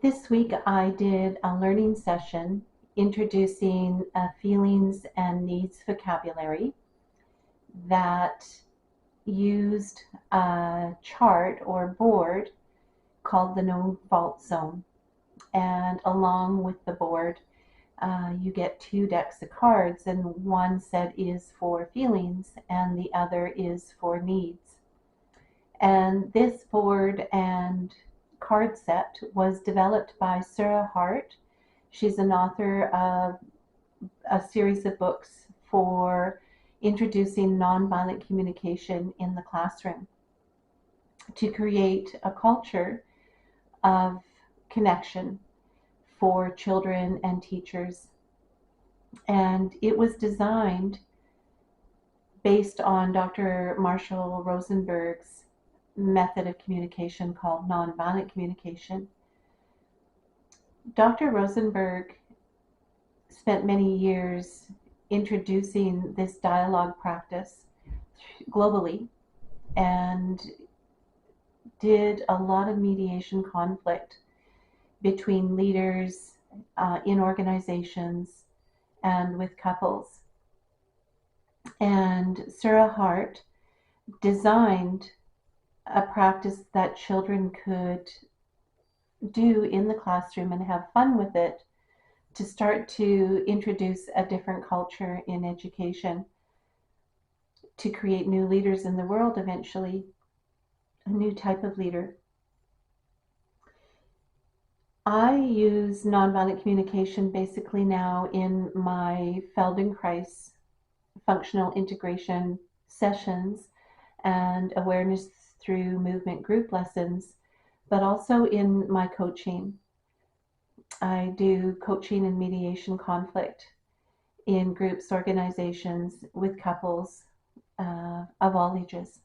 This week I did a learning session introducing a feelings and needs vocabulary that used a chart or board called the No-Fault Zone. And along with the board, you get two decks of cards, and one set is for feelings and the other is for needs. And this board and card set was developed by Sarah Hart. She's an author of a series of books for introducing nonviolent communication in the classroom to create a culture of connection for children and teachers. And it was designed based on Dr. Marshall Rosenberg's method of communication called nonviolent communication. Dr. Rosenberg spent many years introducing this dialogue practice globally and did a lot of mediation conflict between leaders in organizations and with couples. And Sarah Hart designed a practice that children could do in the classroom and have fun with it to start to introduce a different culture in education, to create new leaders in the world eventually, a new type of leader. I use nonviolent communication basically now in my Feldenkrais functional integration sessions and awareness through movement group lessons, but also in my coaching. I do coaching and mediation conflict in groups, organizations, with couples of all ages.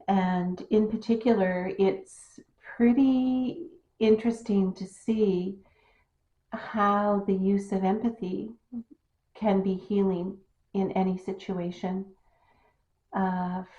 And in particular, it's pretty interesting to see how the use of empathy can be healing in any situation.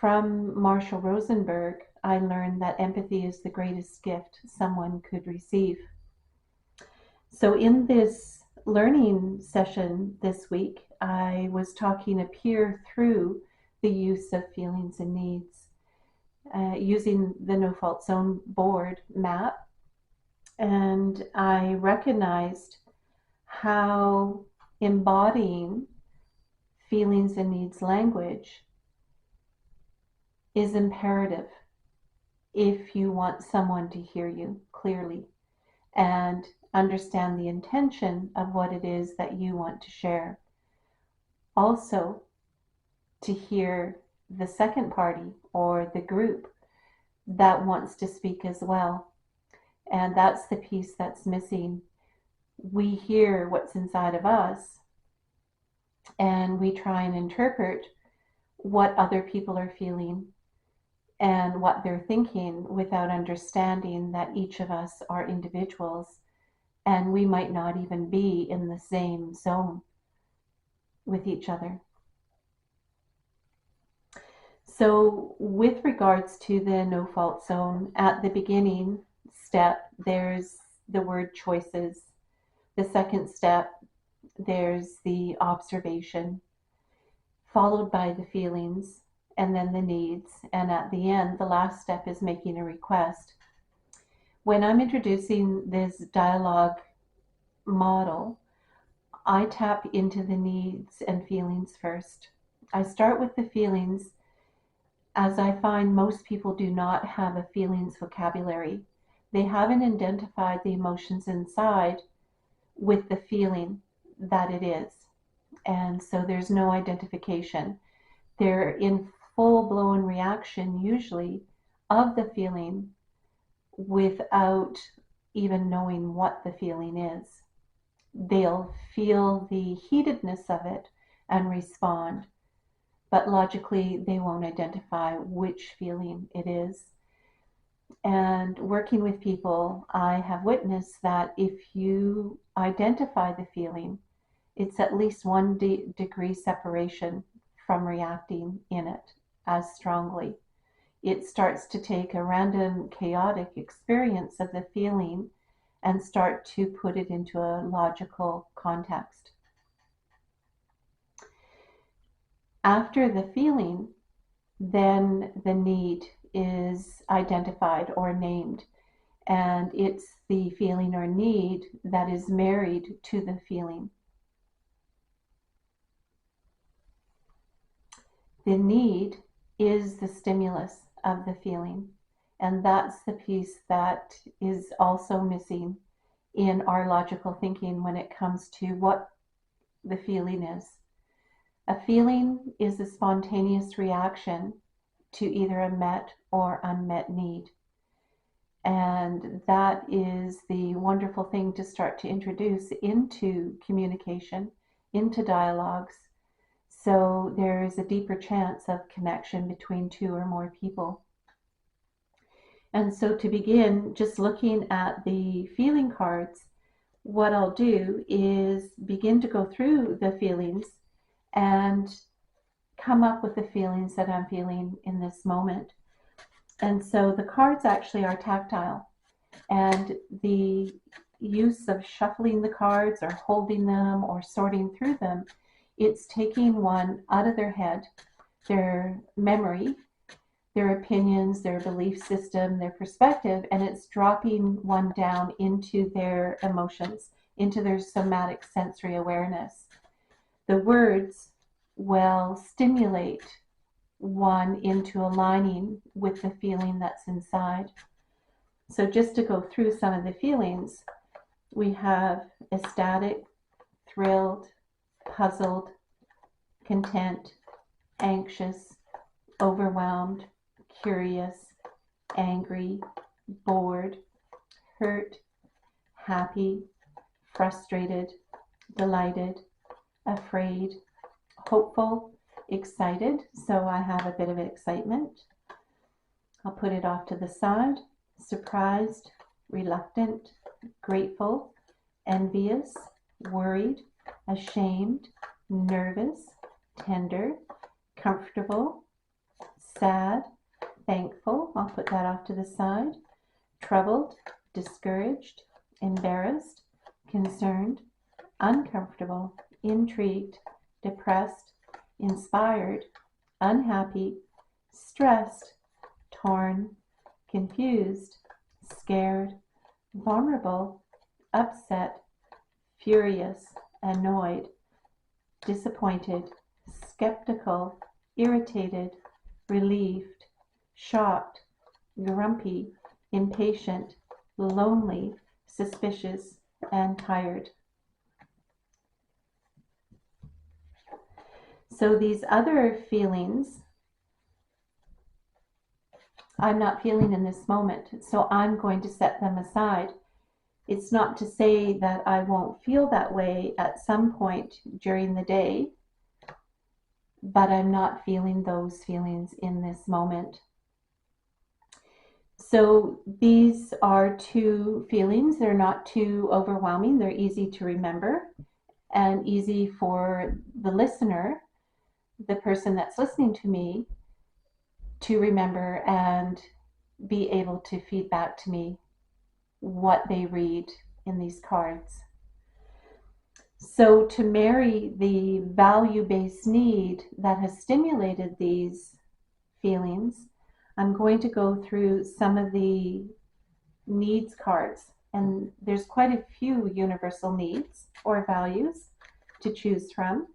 From Marshall Rosenberg, I learned that empathy is the greatest gift someone could receive. So in this learning session this week, I was talking a peer through the use of feelings and needs, using the No-Fault Zone board map. And I recognized how embodying feelings and needs language is imperative if you want someone to hear you clearly and understand the intention of what it is that you want to share. Also, to hear the second party or the group that wants to speak as well. And that's the piece that's missing. We hear what's inside of us and we try and interpret what other people are feeling and what they're thinking without understanding that each of us are individuals and we might not even be in the same zone with each other. So with regards to the no-fault zone, at the beginning step, there's the word choices. The second step, there's the observation, followed by the feelings, and then the needs. And at the end, the last step is making a request. When I'm introducing this dialogue model, I tap into the needs and feelings first. I start with the feelings, as I find most people do not have a feelings vocabulary. They haven't identified the emotions inside with the feeling that it is. And so there's no identification. They're in full-blown reaction usually of the feeling without even knowing what the feeling is. They'll feel the heatedness of it and respond, but logically they won't identify which feeling it is. And working with people, I have witnessed that if you identify the feeling, it's at least 1 degree separation from reacting in it as strongly. It starts to take a random chaotic experience of the feeling and start to put it into a logical context. After the feeling, then the need is identified or named, and it's the feeling or need that is married to the feeling. The need is the stimulus of the feeling, and that's the piece that is also missing in our logical thinking when it comes to what the feeling is. A feeling is a spontaneous reaction to either a met or unmet need. And that is the wonderful thing to start to introduce into communication, into dialogues. So there is a deeper chance of connection between two or more people. And so to begin, just looking at the feeling cards, what I'll do is begin to go through the feelings and come up with the feelings that I'm feeling in this moment. And so the cards actually are tactile, and the use of shuffling the cards or holding them or sorting through them, it's taking one out of their head, their memory, their opinions, their belief system, their perspective, and it's dropping one down into their emotions, into their somatic sensory awareness. The words will stimulate one into aligning with the feeling that's inside. So just to go through some of the feelings, we have ecstatic, thrilled, puzzled, content, anxious, overwhelmed, curious, angry, bored, hurt, happy, frustrated, delighted, afraid, hopeful, excited. So I have a bit of excitement. I'll put it off to the side. Surprised, reluctant, grateful, envious, worried, ashamed, nervous, tender, comfortable, sad, thankful. I'll put that off to the side. Troubled, discouraged, embarrassed, concerned, uncomfortable, intrigued, depressed, inspired, unhappy, stressed, torn, confused, scared, vulnerable, upset, furious, annoyed, disappointed, skeptical, irritated, relieved, shocked, grumpy, impatient, lonely, suspicious, and tired. So these other feelings, I'm not feeling in this moment, so I'm going to set them aside. It's not to say that I won't feel that way at some point during the day, but I'm not feeling those feelings in this moment. So these are two feelings. They're not too overwhelming. They're easy to remember and easy for the listener, the person that's listening to me, to remember and be able to feed back to me what they read in these cards. So to marry the value-based need that has stimulated these feelings, I'm going to go through some of the needs cards, and there's quite a few universal needs or values to choose from.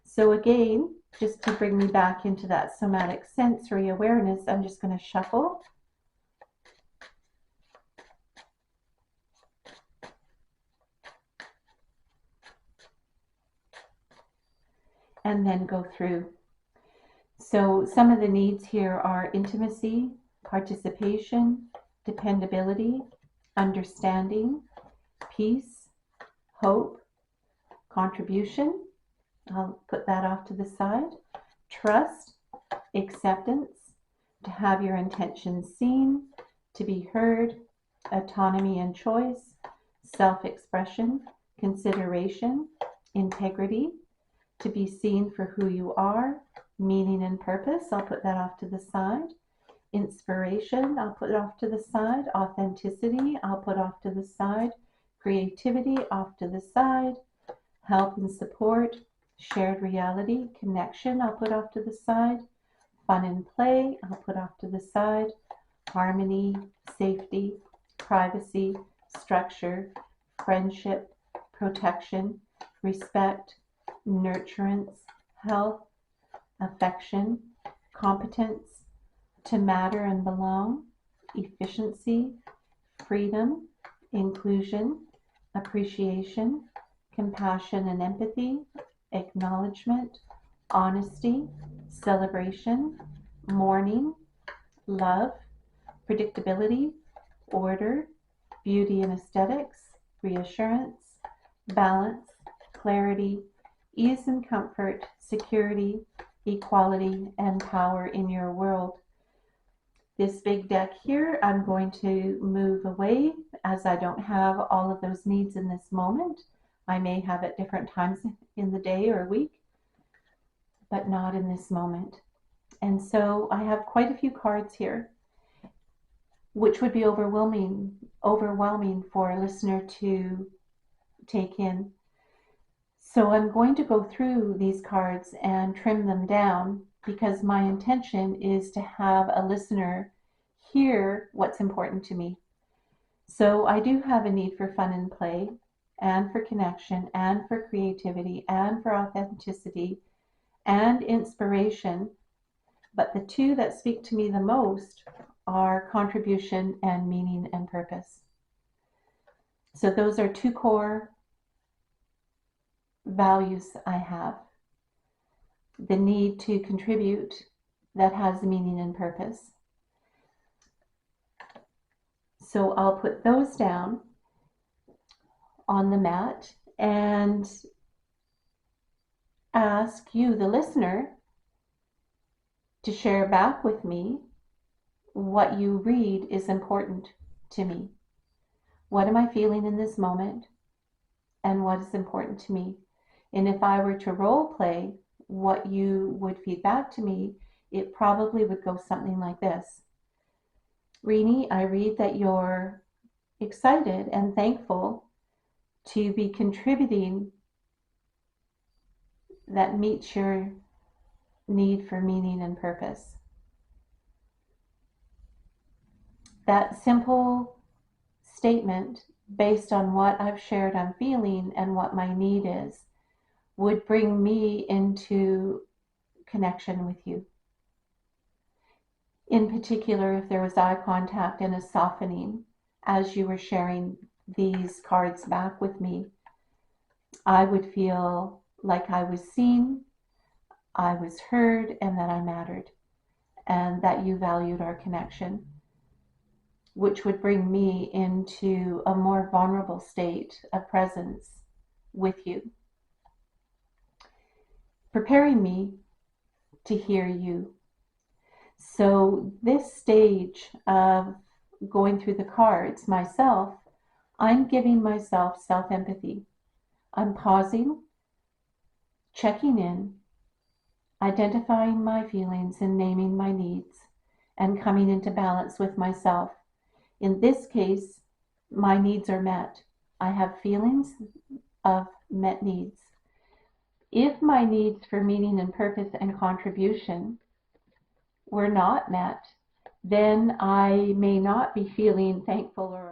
So again, just to bring me back into that somatic sensory awareness, I'm just going to shuffle. And then go through. So some of the needs here are intimacy, participation, dependability, understanding, peace, hope, contribution. I'll put that off to the side. Trust, acceptance, to have your intentions seen, to be heard, autonomy and choice, self-expression, consideration, integrity, to be seen for who you are, meaning and purpose. I'll put that off to the side. Inspiration, I'll put it off to the side. Authenticity, I'll put off to the side. creativity off to the side, help and support, shared reality, connection, I'll put off to the side, fun and play, I'll put off to the side, harmony, safety, privacy, structure, friendship, protection, respect, nurturance, health, affection, competence, to matter and belong, efficiency, freedom, inclusion, appreciation, compassion and empathy, acknowledgement, honesty, celebration, mourning, love, predictability, order, beauty and aesthetics, reassurance, balance, clarity, ease and comfort, security, equality, and power in your world. This big deck here, I'm going to move away as I don't have all of those needs in this moment. I may have at different times in the day or week, but not in this moment. And so I have quite a few cards here, which would be overwhelming for a listener to take in. So I'm going to go through these cards and trim them down, because my intention is to have a listener hear what's important to me. So I do have a need for fun and play, and for connection, and for creativity, and for authenticity, and inspiration. But the two that speak to me the most are contribution and meaning and purpose. So those are two core values I have. The need to contribute that has meaning and purpose. So I'll put those down on the mat and ask you, the listener, to share back with me what you read is important to me. What am I feeling in this moment, and what is important to me? And if I were to role play what you would feed back to me, it probably would go something like this. Renee, I read that you're excited and thankful to be contributing that meets your need for meaning and purpose. That simple statement, based on what I've shared I'm feeling and what my need is, would bring me into connection with you. In particular, if there was eye contact and a softening as you were sharing these cards back with me, I would feel like I was seen, I was heard, and that I mattered, and that you valued our connection, which would bring me into a more vulnerable state of presence with you, preparing me to hear you. So this stage of going through the cards myself, I'm giving myself self-empathy. I'm pausing, checking in, identifying my feelings and naming my needs, and coming into balance with myself. In this case, my needs are met. I have feelings of met needs. If my needs for meaning and purpose and contribution were not met, then I may not be feeling thankful or